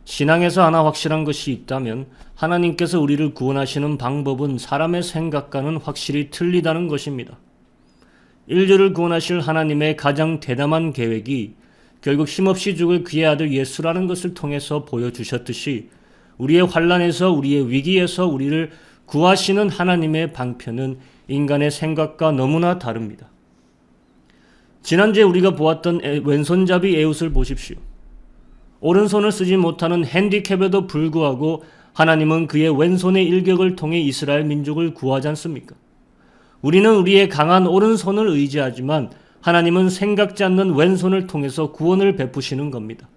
신앙에서 하나 확실한 것이 있다면 하나님께서 우리를 구원하시는 방법은 사람의 생각과는 확실히 틀리다는 것입니다. 인류를 구원하실 하나님의 가장 대담한 계획이 결국 힘없이 죽을 그의 아들 예수라는 것을 통해서 보여주셨듯이 우리의 환난에서 우리의 위기에서 우리를 구하시는 하나님의 방편은 인간의 생각과 너무나 다릅니다. 지난주에 우리가 보았던 왼손잡이 에웃을 보십시오. 오른손을 쓰지 못하는 핸디캡에도 불구하고 하나님은 그의 왼손의 일격을 통해 이스라엘 민족을 구하지 않습니까? 우리는 우리의 강한 오른손을 의지하지만 하나님은 생각지 않는 왼손을 통해서 구원을 베푸시는 겁니다.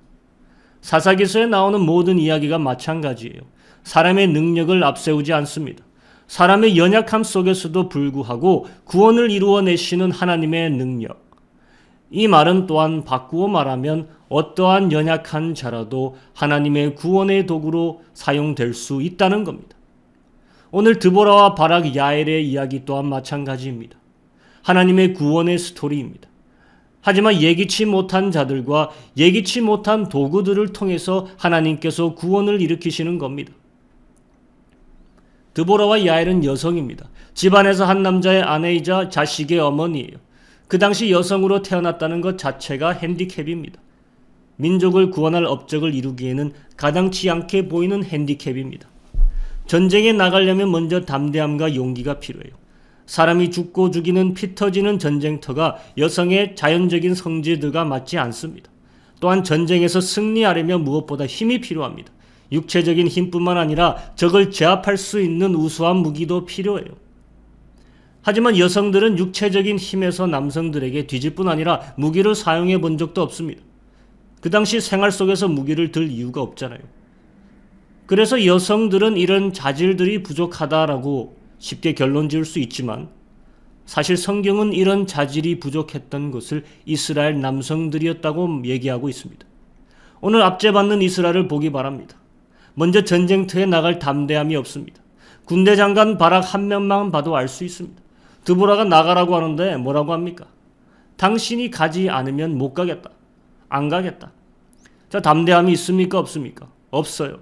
사사기서에 나오는 모든 이야기가 마찬가지예요. 사람의 능력을 앞세우지 않습니다. 사람의 연약함 속에서도 불구하고 구원을 이루어내시는 하나님의 능력. 이 말은 또한 바꾸어 말하면 어떠한 연약한 자라도 하나님의 구원의 도구로 사용될 수 있다는 겁니다. 오늘 드보라와 바락 야엘의 이야기 또한 마찬가지입니다. 하나님의 구원의 스토리입니다. 하지만 예기치 못한 자들과 예기치 못한 도구들을 통해서 하나님께서 구원을 일으키시는 겁니다. 드보라와 야엘은 여성입니다. 집안에서 한 남자의 아내이자 자식의 어머니예요. 그 당시 여성으로 태어났다는 것 자체가 핸디캡입니다. 민족을 구원할 업적을 이루기에는 가당치 않게 보이는 핸디캡입니다. 전쟁에 나가려면 먼저 담대함과 용기가 필요해요. 사람이 죽고 죽이는 피 터지는 전쟁터가 여성의 자연적인 성질들과 맞지 않습니다. 또한 전쟁에서 승리하려면 무엇보다 힘이 필요합니다. 육체적인 힘뿐만 아니라 적을 제압할 수 있는 우수한 무기도 필요해요. 하지만 여성들은 육체적인 힘에서 남성들에게 뒤질 뿐 아니라 무기를 사용해 본 적도 없습니다. 그 당시 생활 속에서 무기를 들 이유가 없잖아요. 그래서 여성들은 이런 자질들이 부족하다라고 쉽게 결론 지을 수 있지만 사실 성경은 이런 자질이 부족했던 것을 이스라엘 남성들이었다고 얘기하고 있습니다. 오늘 압제받는 이스라엘을 보기 바랍니다. 먼저 전쟁터에 나갈 담대함이 없습니다. 군대 장관 바락 한 명만 봐도 알 수 있습니다. 드보라가 나가라고 하는데 뭐라고 합니까? 당신이 가지 않으면 못 가겠다. 안 가겠다. 자, 담대함이 있습니까? 없습니까? 없어요.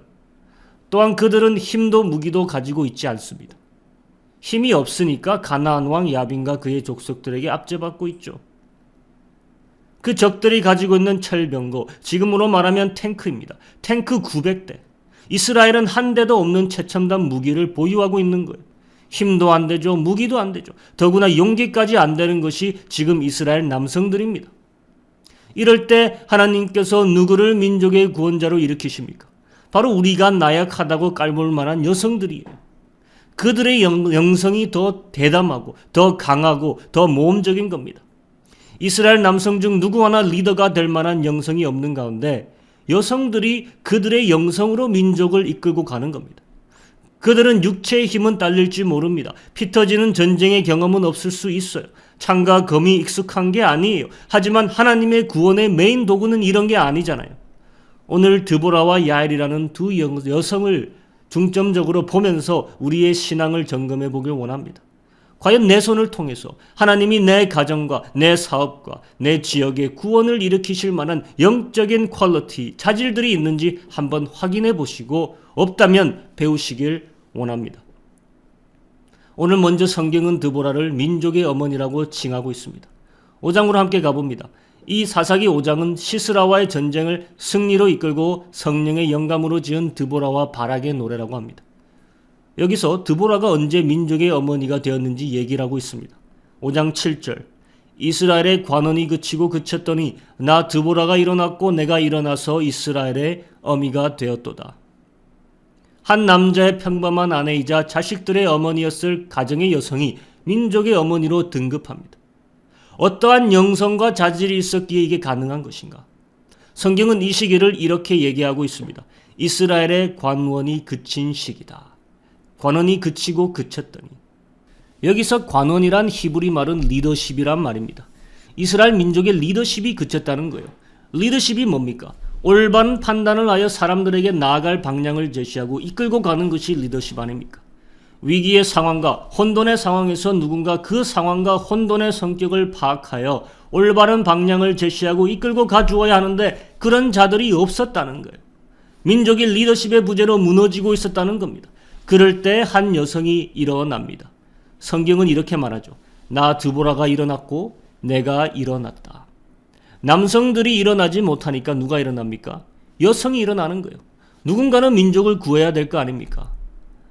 또한 그들은 힘도 무기도 가지고 있지 않습니다. 힘이 없으니까 가나안 왕 야빈과 그의 족속들에게 압제받고 있죠. 그 적들이 가지고 있는 철병거, 지금으로 말하면 탱크입니다. 탱크 900대. 이스라엘은 한 대도 없는 최첨단 무기를 보유하고 있는 거예요. 힘도 안 되죠. 무기도 안 되죠. 더구나 용기까지 안 되는 것이 지금 이스라엘 남성들입니다. 이럴 때 하나님께서 누구를 민족의 구원자로 일으키십니까? 바로 우리가 나약하다고 깔볼 만한 여성들이에요. 그들의 영성이 더 대담하고 더 강하고 더 모험적인 겁니다. 이스라엘 남성 중 누구 하나 리더가 될 만한 영성이 없는 가운데 여성들이 그들의 영성으로 민족을 이끌고 가는 겁니다. 그들은 육체의 힘은 딸릴지 모릅니다. 피 터지는 전쟁의 경험은 없을 수 있어요. 창과 검이 익숙한 게 아니에요. 하지만 하나님의 구원의 메인 도구는 이런 게 아니잖아요. 오늘 드보라와 야엘이라는 두 여성을 중점적으로 보면서 우리의 신앙을 점검해 보길 원합니다. 과연 내 손을 통해서 하나님이 내 가정과 내 사업과 내 지역의 구원을 일으키실 만한 영적인 퀄리티, 자질들이 있는지 한번 확인해 보시고 없다면 배우시길 원합니다. 오늘 먼저 성경은 드보라를 민족의 어머니라고 칭하고 있습니다. 5장으로 함께 가봅니다. 이 사사기 5장은 시스라와의 전쟁을 승리로 이끌고 성령의 영감으로 지은 드보라와 바락의 노래라고 합니다. 여기서 드보라가 언제 민족의 어머니가 되었는지 얘기를 하고 있습니다. 5장 7절 이스라엘의 관원이 그치고 그쳤더니 나 드보라가 일어났고 내가 일어나서 이스라엘의 어미가 되었도다. 한 남자의 평범한 아내이자 자식들의 어머니였을 가정의 여성이 민족의 어머니로 등급합니다. 어떠한 영성과 자질이 있었기에 이게 가능한 것인가? 성경은 이 시기를 이렇게 얘기하고 있습니다. 이스라엘의 관원이 그친 시기다. 관원이 그치고 그쳤더니. 여기서 관원이란 히브리 말은 리더십이란 말입니다. 이스라엘 민족의 리더십이 그쳤다는 거예요. 리더십이 뭡니까? 올바른 판단을 하여 사람들에게 나아갈 방향을 제시하고 이끌고 가는 것이 리더십 아닙니까? 위기의 상황과 혼돈의 상황에서 누군가 그 상황과 혼돈의 성격을 파악하여 올바른 방향을 제시하고 이끌고 가주어야 하는데 그런 자들이 없었다는 거예요. 민족이 리더십의 부재로 무너지고 있었다는 겁니다. 그럴 때 한 여성이 일어납니다. 성경은 이렇게 말하죠. 나 드보라가 일어났고 내가 일어났다. 남성들이 일어나지 못하니까 누가 일어납니까? 여성이 일어나는 거예요. 누군가는 민족을 구해야 될 거 아닙니까?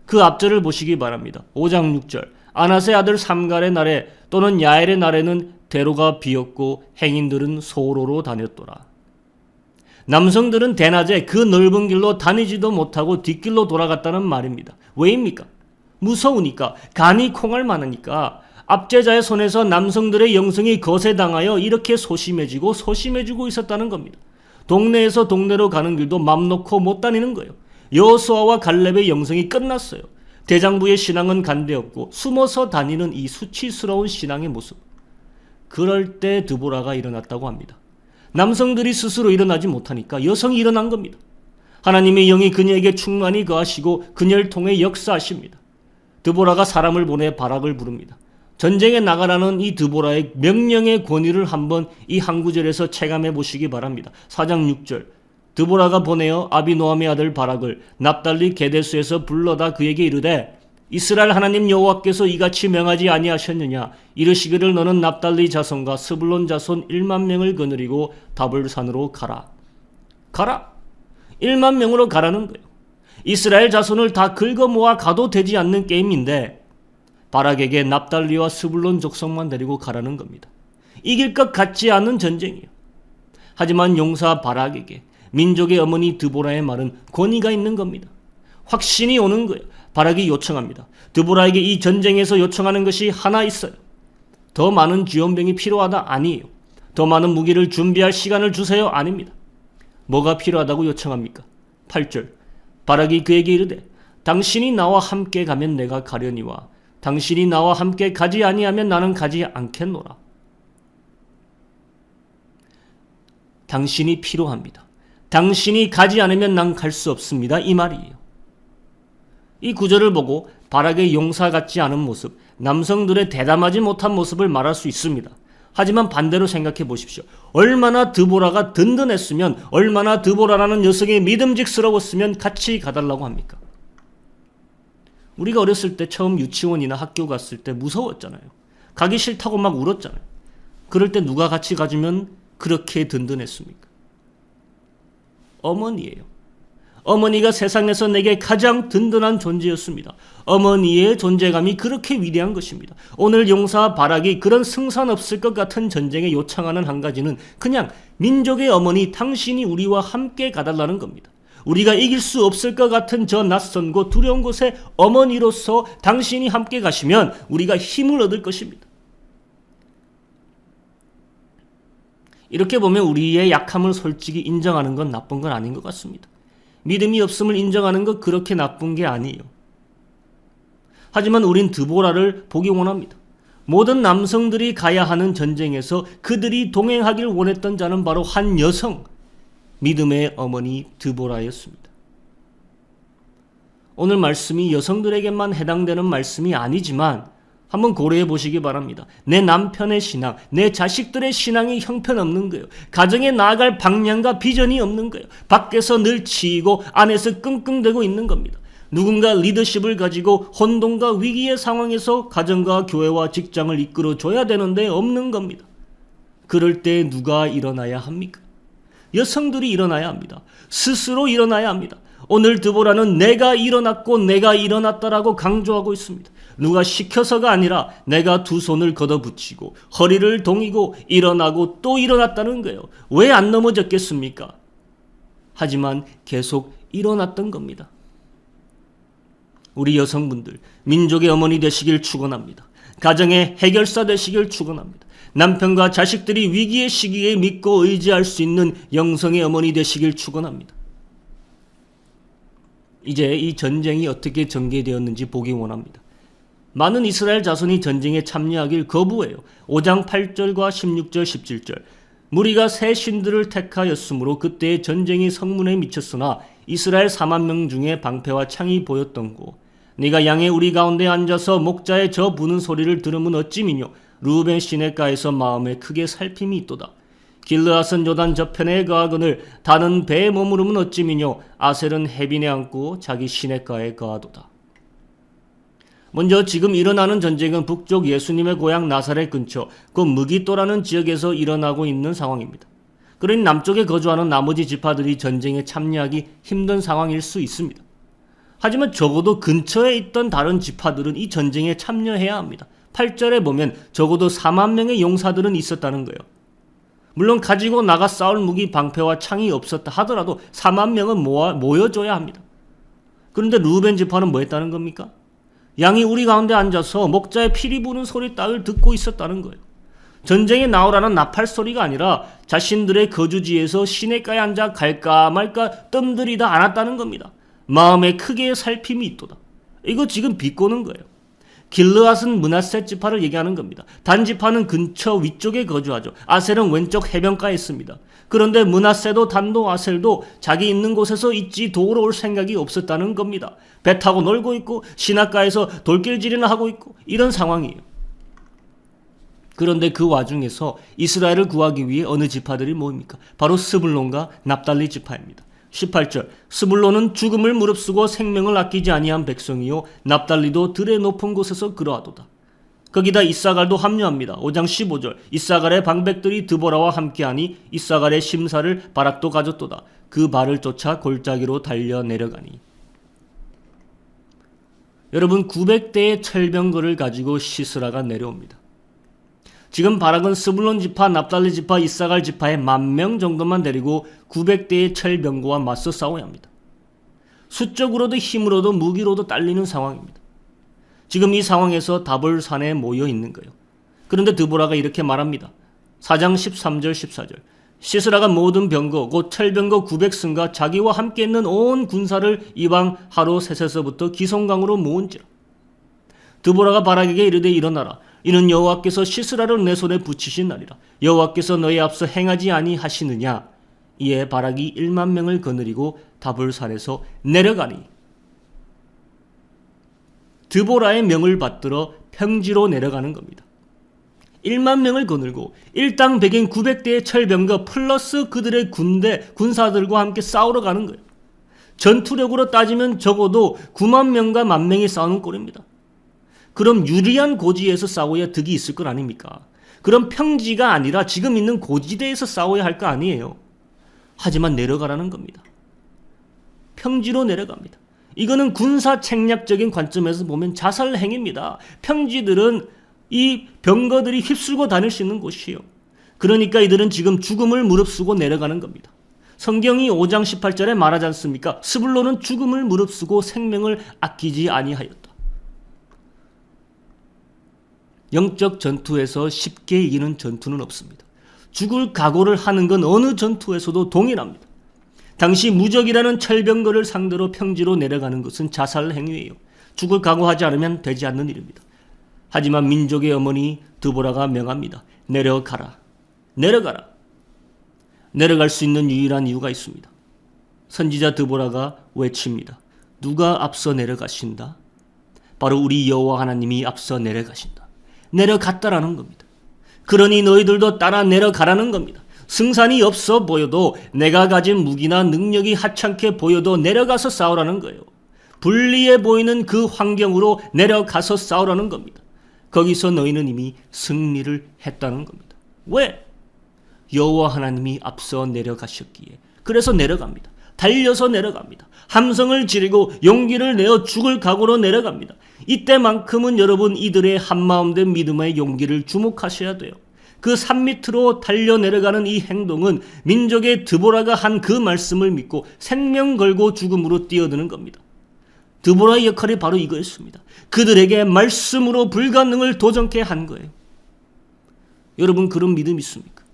그 앞절을 보시기 바랍니다. 5장 6절. 아낫의 아들 삼갈의 날에 또는 야엘의 날에는 대로가 비었고 행인들은 소로로 다녔더라. 남성들은 대낮에 그 넓은 길로 다니지도 못하고 뒷길로 돌아갔다는 말입니다. 왜입니까? 무서우니까, 간이 콩알 많으니까. 압제자의 손에서 남성들의 영성이 거세당하여 이렇게 소심해지고 있었다는 겁니다. 동네에서 동네로 가는 길도 맘 놓고 못 다니는 거예요. 여호수아와 갈렙의 영성이 끝났어요. 대장부의 신앙은 간대없고 숨어서 다니는 이 수치스러운 신앙의 모습. 그럴 때 드보라가 일어났다고 합니다. 남성들이 스스로 일어나지 못하니까 여성이 일어난 겁니다. 하나님의 영이 그녀에게 충만히 거하시고 그녀를 통해 역사하십니다. 드보라가 사람을 보내 바락을 부릅니다. 전쟁에 나가라는 이 드보라의 명령의 권위를 한번 이 한 구절에서 체감해 보시기 바랍니다. 4장 6절. 드보라가 보내어 아비노함의 아들 바락을 납달리 게데스에서 불러다 그에게 이르되 이스라엘 하나님 여호와께서 이같이 명하지 아니하셨느냐 이르시기를 너는 납달리 자손과 스불론 자손 1만 명을 거느리고 다볼산으로 가라. 1만 명으로 가라는 거예요. 이스라엘 자손을 다 긁어 모아 가도 되지 않는 게임인데 바락에게 납달리와 스불론 족속만 데리고 가라는 겁니다. 이길 것 같지 않은 전쟁이에요. 하지만 용사 바락에게 민족의 어머니 드보라의 말은 권위가 있는 겁니다. 확신이 오는 거예요. 바락이 요청합니다. 드보라에게 이 전쟁에서 요청하는 것이 하나 있어요. 더 많은 지원병이 필요하다? 아니에요. 더 많은 무기를 준비할 시간을 주세요? 아닙니다. 뭐가 필요하다고 요청합니까? 8절. 바락이 그에게 이르되 당신이 나와 함께 가면 내가 가려니와 당신이 나와 함께 가지 아니하면 나는 가지 않겠노라. 당신이 필요합니다. 당신이 가지 않으면 난 갈 수 없습니다. 이 말이에요. 이 구절을 보고 바락의 용사 같지 않은 모습, 남성들의 대담하지 못한 모습을 말할 수 있습니다. 하지만 반대로 생각해 보십시오. 얼마나 드보라가 든든했으면, 얼마나 드보라라는 여성이 믿음직스러웠으면 같이 가달라고 합니까? 우리가 어렸을 때 처음 유치원이나 학교 갔을 때 무서웠잖아요. 가기 싫다고 막 울었잖아요. 그럴 때 누가 같이 가주면 그렇게 든든했습니까? 어머니예요. 어머니가 세상에서 내게 가장 든든한 존재였습니다. 어머니의 존재감이 그렇게 위대한 것입니다. 오늘 용사 바락이 그런 승산 없을 것 같은 전쟁에 요청하는 한 가지는 그냥 민족의 어머니 당신이 우리와 함께 가달라는 겁니다. 우리가 이길 수 없을 것 같은 저 낯선 곳 두려운 곳에 어머니로서 당신이 함께 가시면 우리가 힘을 얻을 것입니다. 이렇게 보면 우리의 약함을 솔직히 인정하는 건 나쁜 건 아닌 것 같습니다. 믿음이 없음을 인정하는 것 그렇게 나쁜 게 아니에요. 하지만 우린 드보라를 보기 원합니다. 모든 남성들이 가야 하는 전쟁에서 그들이 동행하길 원했던 자는 바로 한 여성, 믿음의 어머니 드보라였습니다. 오늘 말씀이 여성들에게만 해당되는 말씀이 아니지만 한번 고려해 보시기 바랍니다. 내 남편의 신앙, 내 자식들의 신앙이 형편없는 거예요. 가정에 나아갈 방향과 비전이 없는 거예요. 밖에서 늘 치이고 안에서 끙끙대고 있는 겁니다. 누군가 리더십을 가지고 혼돈과 위기의 상황에서 가정과 교회와 직장을 이끌어줘야 되는데 없는 겁니다. 그럴 때 누가 일어나야 합니까? 여성들이 일어나야 합니다. 스스로 일어나야 합니다. 오늘 드보라는 내가 일어났고 내가 일어났다라고 강조하고 있습니다. 누가 시켜서가 아니라 내가 두 손을 걷어붙이고 허리를 동이고 일어나고 또 일어났다는 거예요. 왜 안 넘어졌겠습니까? 하지만 계속 일어났던 겁니다. 우리 여성분들 민족의 어머니 되시길 축원합니다. 가정의 해결사 되시길 축원합니다. 남편과 자식들이 위기의 시기에 믿고 의지할 수 있는 영성의 어머니 되시길 축원합니다. 이제 이 전쟁이 어떻게 전개되었는지 보기 원합니다. 많은 이스라엘 자손이 전쟁에 참여하길 거부해요. 5장 8절과 16절 17절. 무리가 새 신들을 택하였으므로 그때의 전쟁이 성문에 미쳤으나 이스라엘 4만 명 중에 방패와 창이 보였던고 네가 양의 우리 가운데 앉아서 목자의 저 부는 소리를 들으면 어찌미뇨. 루벤 시냇가에서 마음에 크게 살핌이 있도다. 길르앗은 요단 저편에 거하거늘 다는 배에 머무르면 어찌미뇨 아셀은 해빈에 앉고 자기 시냇가에 거하도다. 먼저 지금 일어나는 전쟁은 북쪽 예수님의 고향 나사렛 근처 그 무기또라는 지역에서 일어나고 있는 상황입니다. 그러니 남쪽에 거주하는 나머지 지파들이 전쟁에 참여하기 힘든 상황일 수 있습니다. 하지만 적어도 근처에 있던 다른 지파들은 이 전쟁에 참여해야 합니다. 8절에 보면 적어도 4만 명의 용사들은 있었다는 거예요. 물론 가지고 나가 싸울 무기 방패와 창이 없었다 하더라도 4만 명은 모여줘야 합니다. 그런데 루벤 지파는 뭐 했다는 겁니까? 양이 우리 가운데 앉아서 목자의 피리 부는 소리 따위를 듣고 있었다는 거예요. 전쟁에 나오라는 나팔 소리가 아니라 자신들의 거주지에서 시냇가에 앉아 갈까 말까 뜸들이다 않았다는 겁니다. 마음에 크게 살핌이 있도다. 이거 지금 비꼬는 거예요. 길르앗은 므낫셋 지파를 얘기하는 겁니다. 단 지파는 근처 위쪽에 거주하죠. 아셀은 왼쪽 해변가에 있습니다. 그런데 므낫셋도 단도 아셀도 자기 있는 곳에서 있지 도우러 올 생각이 없었다는 겁니다. 배 타고 놀고 있고 시냇가에서 돌길질이나 하고 있고 이런 상황이에요. 그런데 그 와중에서 이스라엘을 구하기 위해 어느 지파들이 모입니까? 바로 스불론과 납달리 지파입니다. 18절 스불론은 죽음을 무릅쓰고 생명을 아끼지 아니한 백성이요 납달리도 들의 높은 곳에서 그러하도다. 거기다 이사갈도 합류합니다. 5장 15절 이사갈의 방백들이 드보라와 함께하니 이사갈의 심사를 바락도 가졌도다. 그 발을 쫓아 골짜기로 달려 내려가니. 여러분 900대의 철병거를 가지고 시스라가 내려옵니다. 지금 바락은 스불론 지파, 납달리 지파, 이사갈 지파의 10,000명 정도만 데리고 900대의 철병거와 맞서 싸워야 합니다. 수적으로도 힘으로도 무기로도 딸리는 상황입니다. 지금 이 상황에서 다볼산에 모여 있는 거예요. 그런데 드보라가 이렇게 말합니다. 4장 13절 14절 시스라가 모든 병거 곧 철병거 900승과 자기와 함께 있는 온 군사를 이방 하로 셋에서부터 기송강으로 모은지라. 드보라가 바락에게 이르되 일어나라. 이는 여호와께서 시스라를 내 손에 붙이신 날이라. 여호와께서 너희 앞서 행하지 아니하시느냐. 이에 바락이 1만 명을 거느리고 다볼산에서 내려가니. 드보라의 명을 받들어 평지로 내려가는 겁니다. 1만 명을 거느리고 일당 백인 900대의 철병거 플러스 그들의 군사들과 함께 싸우러 가는 거예요. 전투력으로 따지면 적어도 9만 명과 10,000명이 싸우는 꼴입니다. 그럼 유리한 고지에서 싸워야 득이 있을 것 아닙니까? 그럼 평지가 아니라 지금 있는 고지대에서 싸워야 할 거 아니에요. 하지만 내려가라는 겁니다. 평지로 내려갑니다. 이거는 군사 책략적인 관점에서 보면 자살 행위입니다. 평지들은 이 병거들이 휩쓸고 다닐 수 있는 곳이에요. 그러니까 이들은 지금 죽음을 무릅쓰고 내려가는 겁니다. 성경이 5장 18절에 말하지 않습니까? 스불론은 죽음을 무릅쓰고 생명을 아끼지 아니하였다. 영적 전투에서 쉽게 이기는 전투는 없습니다. 죽을 각오를 하는 건 어느 전투에서도 동일합니다. 당시 무적이라는 철병거를 상대로 평지로 내려가는 것은 자살 행위예요. 죽을 각오하지 않으면 되지 않는 일입니다. 하지만 민족의 어머니 드보라가 명합니다. 내려가라. 내려가라. 내려갈 수 있는 유일한 이유가 있습니다. 선지자 드보라가 외칩니다. 누가 앞서 내려가신다? 바로 우리 여호와 하나님이 앞서 내려가신다. 내려갔다라는 겁니다. 그러니 너희들도 따라 내려가라는 겁니다. 승산이 없어 보여도 내가 가진 무기나 능력이 하찮게 보여도 내려가서 싸우라는 거예요. 불리해 보이는 그 환경으로 내려가서 싸우라는 겁니다. 거기서 너희는 이미 승리를 했다는 겁니다. 왜? 여호와 하나님이 앞서 내려가셨기에. 그래서 내려갑니다. 달려서 내려갑니다. 함성을 지르고 용기를 내어 죽을 각오로 내려갑니다. 이때만큼은 여러분 이들의 한마음된 믿음의 용기를 주목하셔야 돼요. 그 산 밑으로 달려 내려가는 이 행동은 민족의 드보라가 한 그 말씀을 믿고 생명 걸고 죽음으로 뛰어드는 겁니다. 드보라의 역할이 바로 이거였습니다. 그들에게 말씀으로 불가능을 도전케 한 거예요. 여러분 그런 믿음 있습니까?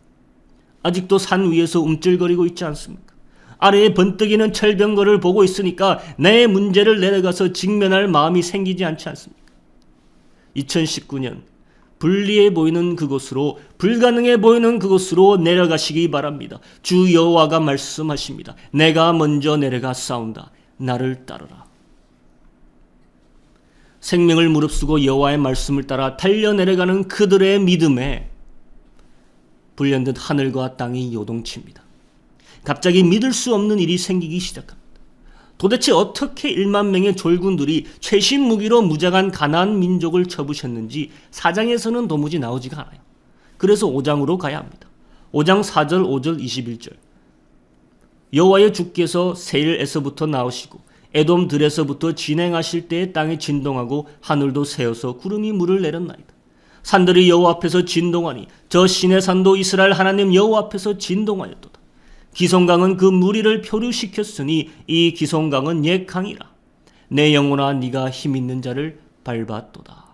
아직도 산 위에서 움찔거리고 있지 않습니까? 아래에 번뜩이는 철병거를 보고 있으니까 내 문제를 내려가서 직면할 마음이 생기지 않지 않습니까? 2019년 불리해 보이는 그곳으로, 불가능해 보이는 그곳으로 내려가시기 바랍니다. 주 여호와가 말씀하십니다. 내가 먼저 내려가 싸운다. 나를 따르라. 생명을 무릅쓰고 여호와의 말씀을 따라 달려 내려가는 그들의 믿음에 불현듯 하늘과 땅이 요동칩니다. 갑자기 믿을 수 없는 일이 생기기 시작합니다. 도대체 어떻게 1만 명의 졸군들이 최신 무기로 무장한 가나안 민족을 쳐부셨는지 4장에서는 도무지 나오지가 않아요. 그래서 5장으로 가야 합니다. 5장 4절, 5절, 21절. 여호와의 주께서 세일에서부터 나오시고 에돔 들에서부터 진행하실 때에 땅이 진동하고 하늘도 새어서 구름이 물을 내렸나이다. 산들이 여호와 앞에서 진동하니 저 신의 산도 이스라엘 하나님 여호와 앞에서 진동하였도다. 기송강은 그 무리를 표류시켰으니 이 기송강은 옛 강이라. 내 영혼아 네가 힘있는 자를 밟았도다.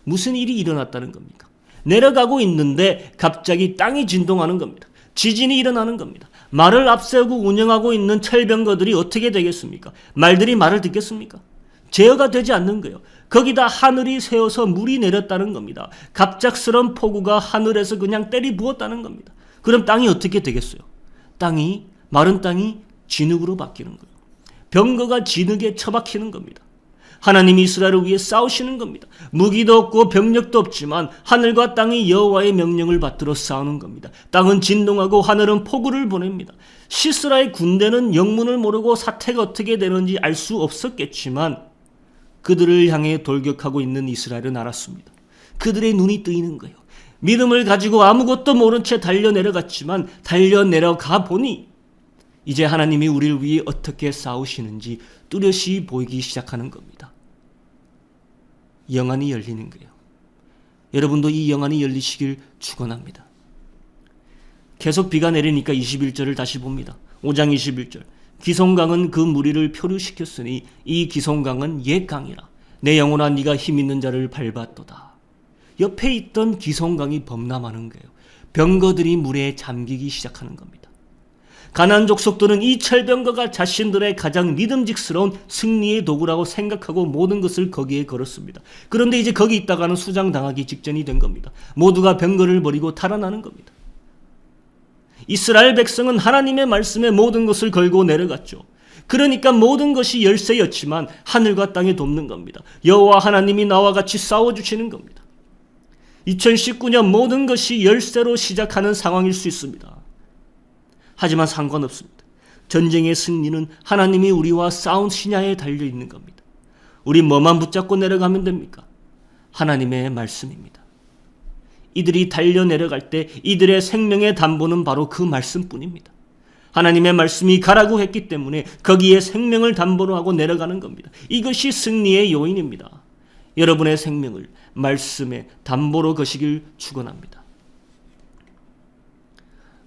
무슨 일이 일어났다는 겁니까? 내려가고 있는데 갑자기 땅이 진동하는 겁니다. 지진이 일어나는 겁니다. 말을 앞세우고 운영하고 있는 철병거들이 어떻게 되겠습니까? 말들이 말을 듣겠습니까? 제어가 되지 않는 거예요. 거기다 하늘이 새어서 물이 내렸다는 겁니다. 갑작스런 폭우가 하늘에서 그냥 때리 부었다는 겁니다. 그럼 땅이 어떻게 되겠어요? 마른 땅이 진흙으로 바뀌는 거예요. 병거가 진흙에 처박히는 겁니다. 하나님이 이스라엘을 위해 싸우시는 겁니다. 무기도 없고 병력도 없지만 하늘과 땅이 여호와의 명령을 받들어 싸우는 겁니다. 땅은 진동하고 하늘은 폭우를 보냅니다. 시스라의 군대는 영문을 모르고 사태가 어떻게 되는지 알 수 없었겠지만 그들을 향해 돌격하고 있는 이스라엘은 알았습니다. 그들의 눈이 뜨이는 거예요. 믿음을 가지고 아무것도 모른 채 달려내려갔지만 달려내려가 보니 이제 하나님이 우리를 위해 어떻게 싸우시는지 뚜렷이 보이기 시작하는 겁니다. 영안이 열리는 거예요. 여러분도 이 영안이 열리시길 축원합니다. 계속 비가 내리니까 21절을 다시 봅니다. 5장 21절. 기송강은 그 무리를 표류시켰으니 이 기송강은 옛 강이라. 내 영혼아 네가 힘있는 자를 밟았도다. 옆에 있던 기송강이 범람하는 거예요. 병거들이 물에 잠기기 시작하는 겁니다. 가나안 족속들은 이 철병거가 자신들의 가장 믿음직스러운 승리의 도구라고 생각하고 모든 것을 거기에 걸었습니다. 그런데 이제 거기 있다가는 수장당하기 직전이 된 겁니다. 모두가 병거를 버리고 달아나는 겁니다. 이스라엘 백성은 하나님의 말씀에 모든 것을 걸고 내려갔죠. 그러니까 모든 것이 열세였지만 하늘과 땅에 돕는 겁니다. 여호와 하나님이 나와 같이 싸워주시는 겁니다. 2019년 모든 것이 열세로 시작하는 상황일 수 있습니다. 하지만 상관없습니다. 전쟁의 승리는 하나님이 우리와 싸운 시냐에 달려있는 겁니다. 우리 뭐만 붙잡고 내려가면 됩니까? 하나님의 말씀입니다. 이들이 달려 내려갈 때 이들의 생명의 담보는 바로 그 말씀뿐입니다. 하나님의 말씀이 가라고 했기 때문에 거기에 생명을 담보로 하고 내려가는 겁니다. 이것이 승리의 요인입니다. 여러분의 생명을 말씀의 담보로 거시길 축원합니다.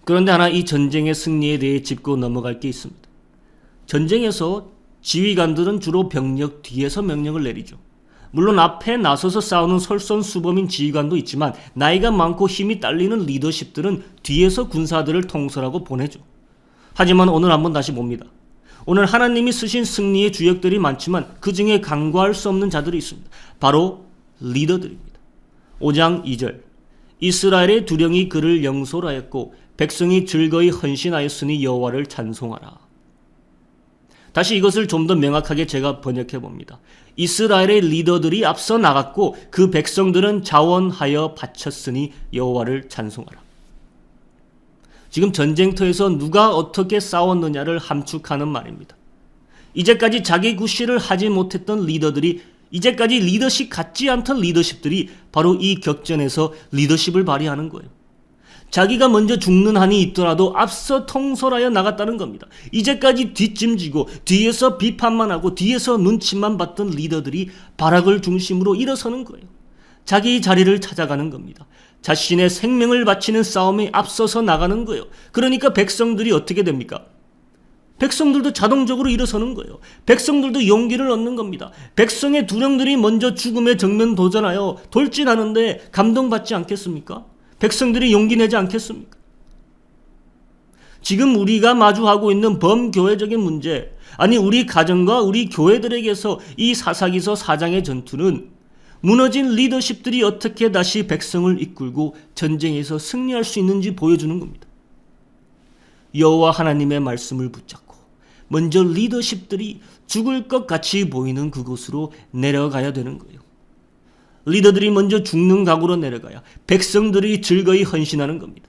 그런데 하나 이 전쟁의 승리에 대해 짚고 넘어갈 게 있습니다. 전쟁에서 지휘관들은 주로 병력 뒤에서 명령을 내리죠. 물론 앞에 나서서 싸우는 솔선수범인 지휘관도 있지만 나이가 많고 힘이 딸리는 리더십들은 뒤에서 군사들을 통솔하고 보내죠. 하지만 오늘 한번 다시 봅니다. 오늘 하나님이 쓰신 승리의 주역들이 많지만 그 중에 간과할 수 없는 자들이 있습니다. 바로 리더들입니다. 5장 2절. 이스라엘의 두령이 그를 영솔하였고 백성이 즐거이 헌신하였으니 여호와를 찬송하라. 다시 이것을 좀 더 명확하게 제가 번역해 봅니다. 이스라엘의 리더들이 앞서 나갔고 그 백성들은 자원하여 바쳤으니 여호와를 찬송하라. 지금 전쟁터에서 누가 어떻게 싸웠느냐를 함축하는 말입니다. 이제까지 자기 구실을 하지 못했던 리더들이 이제까지 리더십 같지 않던 리더십들이 바로 이 격전에서 리더십을 발휘하는 거예요. 자기가 먼저 죽는 한이 있더라도 앞서 통솔하여 나갔다는 겁니다. 이제까지 뒷짐지고 뒤에서 비판만 하고 뒤에서 눈치만 봤던 리더들이 바락을 중심으로 일어서는 거예요. 자기 자리를 찾아가는 겁니다. 자신의 생명을 바치는 싸움에 앞서서 나가는 거예요. 그러니까 백성들이 어떻게 됩니까? 백성들도 자동적으로 일어서는 거예요. 백성들도 용기를 얻는 겁니다. 백성의 두령들이 먼저 죽음에 정면 도전하여 돌진하는데 감동받지 않겠습니까? 백성들이 용기 내지 않겠습니까? 지금 우리가 마주하고 있는 범교회적인 문제, 아니 우리 가정과 우리 교회들에게서 이 사사기서 4장의 전투는 무너진 리더십들이 어떻게 다시 백성을 이끌고 전쟁에서 승리할 수 있는지 보여주는 겁니다. 여호와 하나님의 말씀을 붙잡고 먼저 리더십들이 죽을 것 같이 보이는 그곳으로 내려가야 되는 거예요. 리더들이 먼저 죽는 각오로 내려가야 백성들이 즐거이 헌신하는 겁니다.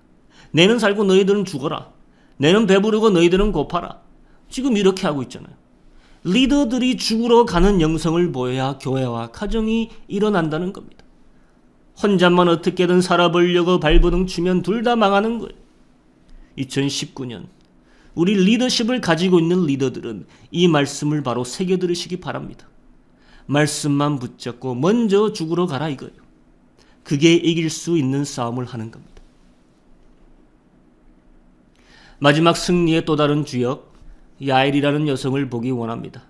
내는 살고 너희들은 죽어라. 내는 배부르고 너희들은 고파라. 지금 이렇게 하고 있잖아요. 리더들이 죽으러 가는 영성을 보여야 교회와 가정이 일어난다는 겁니다. 혼자만 어떻게든 살아보려고 발버둥 치면 둘 다 망하는 거예요. 2019년 우리 리더십을 가지고 있는 리더들은 이 말씀을 바로 새겨 들으시기 바랍니다. 말씀만 붙잡고 먼저 죽으러 가라 이거예요. 그게 이길 수 있는 싸움을 하는 겁니다. 마지막 승리의 또 다른 주역, 야엘이라는 여성을 보기 원합니다.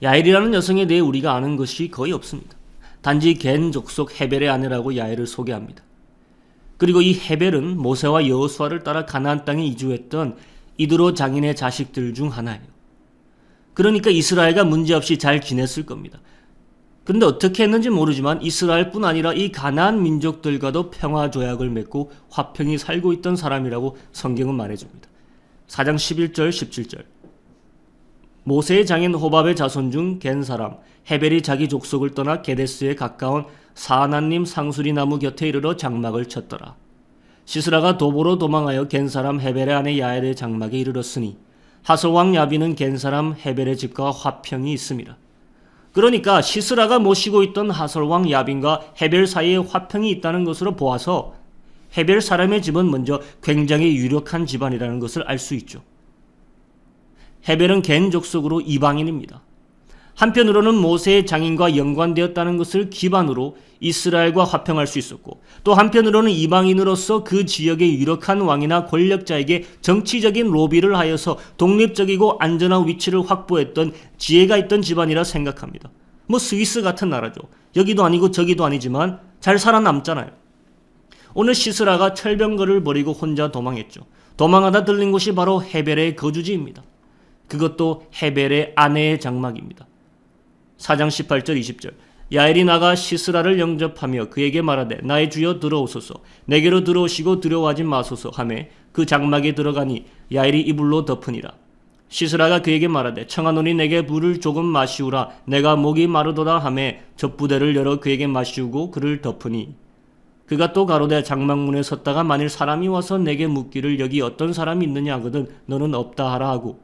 야엘이라는 여성에 대해 우리가 아는 것이 거의 없습니다. 단지 겐 족속 헤벨의 아내라고 야엘을 소개합니다. 그리고 이 헤벨은 모세와 여호수아를 따라 가나안 땅에 이주했던 이드로 장인의 자식들 중 하나예요. 그러니까 이스라엘과 문제없이 잘 지냈을 겁니다. 그런데 어떻게 했는지 모르지만 이스라엘뿐 아니라 이 가나안 민족들과도 평화 조약을 맺고 화평히 살고 있던 사람이라고 성경은 말해줍니다. 4장 11절 17절 모세의 장인 호밥의 자손 중 겐 사람 헤벨이 자기 족속을 떠나 게데스에 가까운 사하나님 상수리 나무 곁에 이르러 장막을 쳤더라. 시스라가 도보로 도망하여 겐 사람 헤벨의 아내 야엘의 장막에 이르렀으니 하솔왕 야빈은 겐 사람 헤벨의 집과 화평이 있음이라. 그러니까 시스라가 모시고 있던 하솔왕 야빈과 헤벨 사이에 화평이 있다는 것으로 보아서 헤벨 사람의 집은 먼저 굉장히 유력한 집안이라는 것을 알 수 있죠. 헤벨은 겐 족속으로 이방인입니다. 한편으로는 모세의 장인과 연관되었다는 것을 기반으로 이스라엘과 화평할 수 있었고, 또 한편으로는 이방인으로서 그 지역의 유력한 왕이나 권력자에게 정치적인 로비를 하여서 독립적이고 안전한 위치를 확보했던 지혜가 있던 집안이라 생각합니다. 스위스 같은 나라죠. 여기도 아니고 저기도 아니지만 잘 살아남잖아요. 오늘 시스라가 철병거를 버리고 혼자 도망했죠. 도망하다 들린 곳이 바로 헤벨의 거주지입니다. 그것도 헤벨의 아내의 장막입니다. 4장 18절 20절 야엘이 나가 시스라를 영접하며 그에게 말하되 나의 주여 들어오소서 내게로 들어오시고 두려워하지 마소서 하매 그 장막에 들어가니 야엘이 이불로 덮으니라. 시스라가 그에게 말하되 청하노니 내게 물을 조금 마시우라 내가 목이 마르도다 하매 젖부대를 열어 그에게 마시우고 그를 덮으니 그가 또 가로되 장막문에 섰다가 만일 사람이 와서 내게 묻기를 여기 어떤 사람이 있느냐 하거든 너는 없다 하라 하고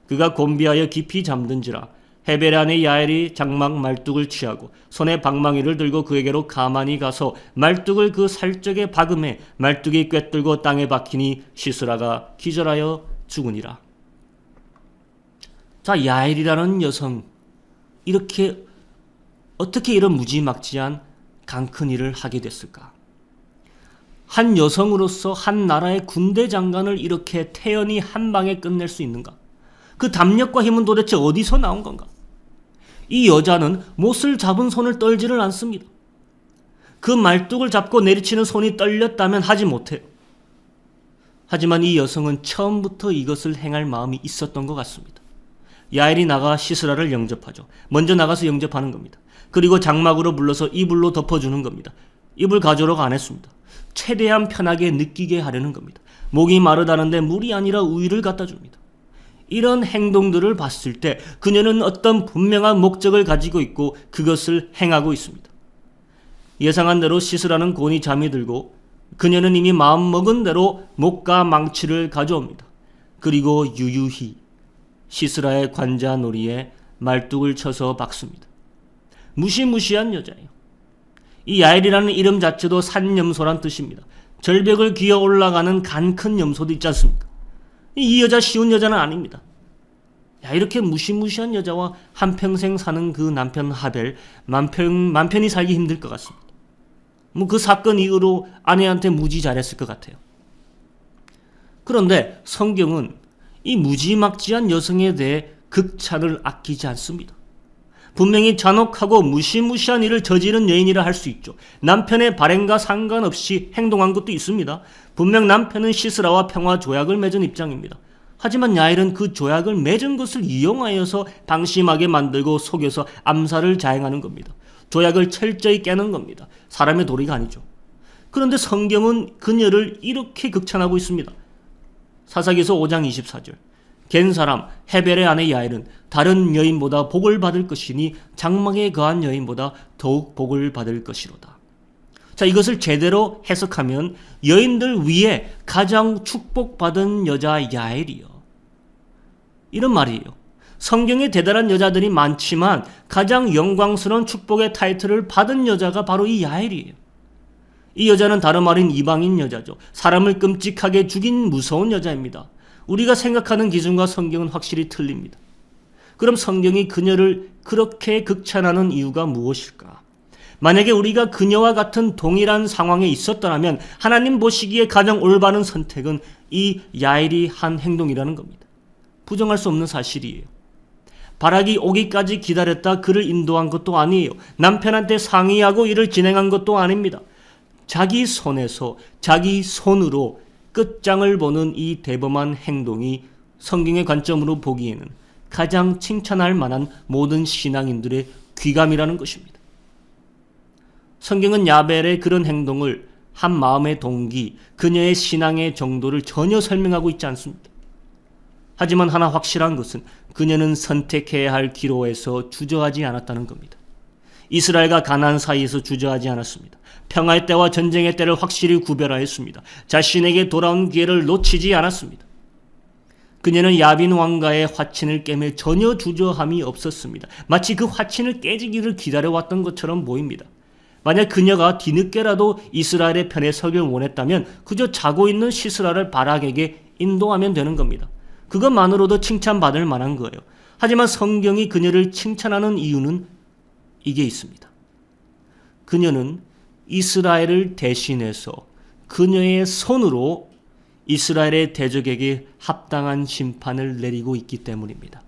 그가 곤비하여 깊이 잠든지라. 헤벨 아내 야엘이 장막 말뚝을 취하고 손에 방망이를 들고 그에게로 가만히 가서 말뚝을 그 살적에 박음해 말뚝이 꿰뚫고 땅에 박히니 시스라가 기절하여 죽으니라. 자, 야엘이라는 여성 어떻게 이런 무지막지한 강큰 일을 하게 됐을까? 한 여성으로서 한 나라의 군대 장관을 이렇게 태연히 한 방에 끝낼 수 있는가? 그 담력과 힘은 도대체 어디서 나온 건가? 이 여자는 못을 잡은 손을 떨지를 않습니다. 그 말뚝을 잡고 내리치는 손이 떨렸다면 하지 못해요. 하지만 이 여성은 처음부터 이것을 행할 마음이 있었던 것 같습니다. 야엘이 나가 시스라를 영접하죠. 먼저 나가서 영접하는 겁니다. 그리고 장막으로 불러서 이불로 덮어주는 겁니다. 이불 가져오라고 안 했습니다. 최대한 편하게 느끼게 하려는 겁니다. 목이 마르다는데 물이 아니라 우유를 갖다 줍니다. 이런 행동들을 봤을 때 그녀는 어떤 분명한 목적을 가지고 있고 그것을 행하고 있습니다. 예상한 대로 시스라는 곤히 잠이 들고 그녀는 이미 마음먹은 대로 목과 망치를 가져옵니다. 그리고 유유히 시스라의 관자놀이에 말뚝을 쳐서 박습니다. 무시무시한 여자예요. 이 야엘이라는 이름 자체도 산염소란 뜻입니다. 절벽을 기어 올라가는 간 큰 염소도 있지 않습니까? 이 여자 쉬운 여자는 아닙니다. 이렇게 무시무시한 여자와 한평생 사는 그 남편 하벨 맘 편히 살기 힘들 것 같습니다. 그 사건 이후로 아내한테 무지 잘했을 것 같아요. 그런데 성경은 이 무지막지한 여성에 대해 극찬을 아끼지 않습니다. 분명히 잔혹하고 무시무시한 일을 저지른 여인이라 할 수 있죠. 남편의 발행과 상관없이 행동한 것도 있습니다. 분명 남편은 시스라와 평화 조약을 맺은 입장입니다. 하지만 야엘은 그 조약을 맺은 것을 이용하여서 방심하게 만들고 속여서 암살을 자행하는 겁니다. 조약을 철저히 깨는 겁니다. 사람의 도리가 아니죠. 그런데 성경은 그녀를 이렇게 극찬하고 있습니다. 사사기서 5장 24절 겐 사람 헤벨의 아내 야엘은 다른 여인보다 복을 받을 것이니 장막에 거한 여인보다 더욱 복을 받을 것이로다. 자, 이것을 제대로 해석하면 여인들 위에 가장 축복받은 여자 야엘이요. 이런 말이에요. 성경에 대단한 여자들이 많지만 가장 영광스러운 축복의 타이틀을 받은 여자가 바로 이 야엘이에요. 이 여자는 다름 아닌 이방인 여자죠. 사람을 끔찍하게 죽인 무서운 여자입니다. 우리가 생각하는 기준과 성경은 확실히 틀립니다. 그럼 성경이 그녀를 그렇게 극찬하는 이유가 무엇일까? 만약에 우리가 그녀와 같은 동일한 상황에 있었더라면 하나님 보시기에 가장 올바른 선택은 이 야엘이 한 행동이라는 겁니다. 부정할 수 없는 사실이에요. 바락이 오기까지 기다렸다 그를 인도한 것도 아니에요. 남편한테 상의하고 일을 진행한 것도 아닙니다. 자기 손에서 자기 손으로 끝장을 보는 이 대범한 행동이 성경의 관점으로 보기에는 가장 칭찬할 만한 모든 신앙인들의 귀감이라는 것입니다. 성경은 야벨의 그런 행동을 한 마음의 동기, 그녀의 신앙의 정도를 전혀 설명하고 있지 않습니다. 하지만 하나 확실한 것은 그녀는 선택해야 할 기로에서 주저하지 않았다는 겁니다. 이스라엘과 가나안 사이에서 주저하지 않았습니다. 평화의 때와 전쟁의 때를 확실히 구별하였습니다. 자신에게 돌아온 기회를 놓치지 않았습니다. 그녀는 야빈 왕가의 화친을 깨매 전혀 주저함이 없었습니다. 마치 그 화친을 깨지기를 기다려왔던 것처럼 보입니다. 만약 그녀가 뒤늦게라도 이스라엘의 편에 서길 원했다면 그저 자고 있는 시스라를 바락에게 인도하면 되는 겁니다. 그것만으로도 칭찬받을 만한 거예요. 하지만 성경이 그녀를 칭찬하는 이유는 이게 있습니다. 그녀는 이스라엘을 대신해서 그녀의 손으로 이스라엘의 대적에게 합당한 심판을 내리고 있기 때문입니다.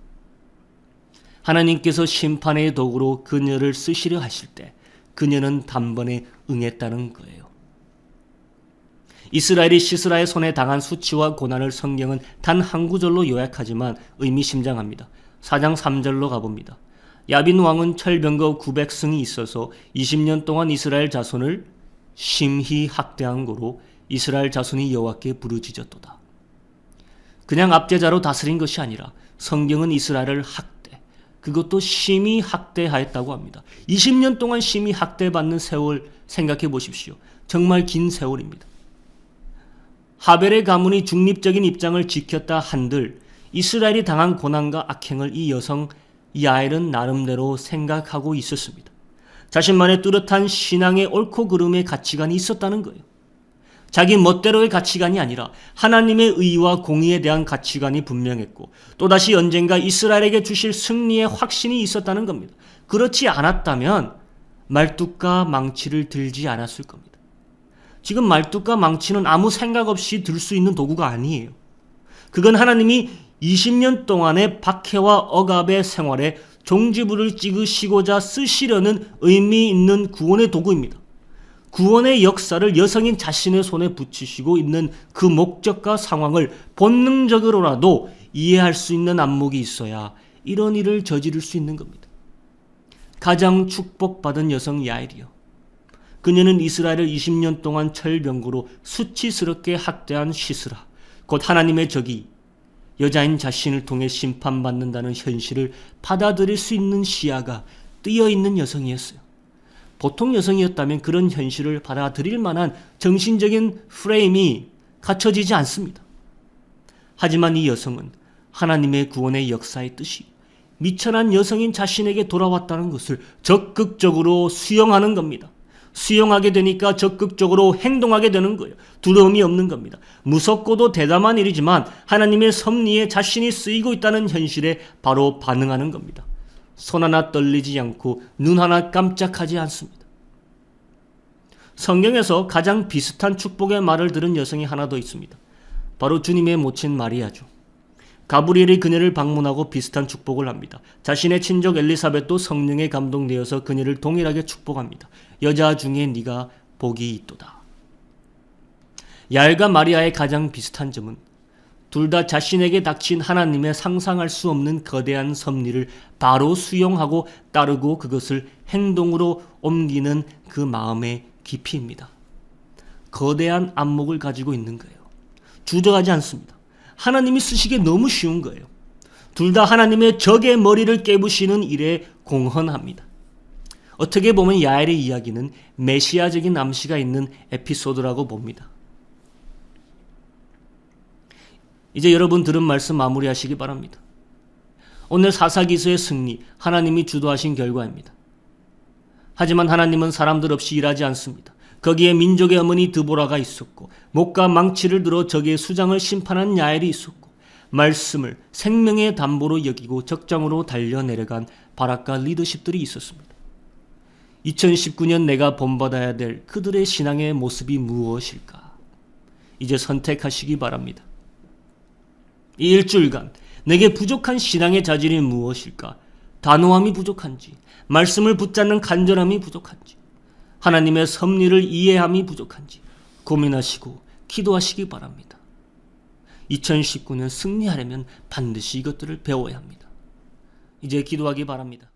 하나님께서 심판의 도구로 그녀를 쓰시려 하실 때 그녀는 단번에 응했다는 거예요. 이스라엘이 시스라의 손에 당한 수치와 고난을 성경은 단 한 구절로 요약하지만 의미심장합니다. 4장 3절로 가봅니다. 야빈 왕은 철병거 900승이 있어서 20년 동안 이스라엘 자손을 심히 학대한 고로 이스라엘 자손이 여호와께 부르짖었도다. 그냥 압제자로 다스린 것이 아니라 성경은 이스라엘을 학대, 그것도 심히 학대하였다고 합니다. 20년 동안 심히 학대받는 세월 생각해 보십시오. 정말 긴 세월입니다. 하벨의 가문이 중립적인 입장을 지켰다 한들 이스라엘이 당한 고난과 악행을 이 여성 야엘은 나름대로 생각하고 있었습니다. 자신만의 뚜렷한 신앙의 옳고 그름의 가치관이 있었다는 거예요. 자기 멋대로의 가치관이 아니라 하나님의 의와 공의에 대한 가치관이 분명했고 또다시 언젠가 이스라엘에게 주실 승리의 확신이 있었다는 겁니다. 그렇지 않았다면 말뚝과 망치를 들지 않았을 겁니다. 지금 말뚝과 망치는 아무 생각 없이 들 수 있는 도구가 아니에요. 그건 하나님이 20년 동안의 박해와 억압의 생활에 종지부를 찍으시고자 쓰시려는 의미 있는 구원의 도구입니다. 구원의 역사를 여성인 자신의 손에 붙이시고 있는 그 목적과 상황을 본능적으로라도 이해할 수 있는 안목이 있어야 이런 일을 저지를 수 있는 겁니다. 가장 축복받은 여성 야엘이요. 그녀는 이스라엘을 20년 동안 철병거로 수치스럽게 학대한 시스라, 곧 하나님의 적이 여자인 자신을 통해 심판받는다는 현실을 받아들일 수 있는 시야가 뜨여있는 여성이었어요. 보통 여성이었다면 그런 현실을 받아들일 만한 정신적인 프레임이 갖춰지지 않습니다. 하지만 이 여성은 하나님의 구원의 역사의 뜻이 미천한 여성인 자신에게 돌아왔다는 것을 적극적으로 수용하는 겁니다. 수용하게 되니까 적극적으로 행동하게 되는 거예요. 두려움이 없는 겁니다. 무섭고도 대담한 일이지만 하나님의 섭리에 자신이 쓰이고 있다는 현실에 바로 반응하는 겁니다. 손 하나 떨리지 않고 눈 하나 깜짝하지 않습니다. 성경에서 가장 비슷한 축복의 말을 들은 여성이 하나 더 있습니다. 바로 주님의 모친 마리아죠. 가브리엘이 그녀를 방문하고 비슷한 축복을 합니다. 자신의 친족 엘리사벳도 성령에 감동되어서 그녀를 동일하게 축복합니다. 여자 중에 네가 복이 있도다. 야엘과 마리아의 가장 비슷한 점은 둘 다 자신에게 닥친 하나님의 상상할 수 없는 거대한 섭리를 바로 수용하고 따르고 그것을 행동으로 옮기는 그 마음의 깊이입니다. 거대한 안목을 가지고 있는 거예요. 주저하지 않습니다. 하나님이 쓰시기에 너무 쉬운 거예요. 둘 다 하나님의 적의 머리를 깨부시는 일에 공헌합니다. 어떻게 보면 야엘의 이야기는 메시아적인 암시가 있는 에피소드라고 봅니다. 이제 여러분 들은 말씀 마무리하시기 바랍니다. 오늘 사사기서의 승리, 하나님이 주도하신 결과입니다. 하지만 하나님은 사람들 없이 일하지 않습니다. 거기에 민족의 어머니 드보라가 있었고, 목과 망치를 들어 적의 수장을 심판한 야엘이 있었고, 말씀을 생명의 담보로 여기고 적장으로 달려내려간 바락과 리더십들이 있었습니다. 2019년 내가 본받아야 될 그들의 신앙의 모습이 무엇일까? 이제 선택하시기 바랍니다. 이 일주일간 내게 부족한 신앙의 자질이 무엇일까? 단호함이 부족한지, 말씀을 붙잡는 간절함이 부족한지, 하나님의 섭리를 이해함이 부족한지 고민하시고 기도하시기 바랍니다. 2019년 승리하려면 반드시 이것들을 배워야 합니다. 이제 기도하기 바랍니다.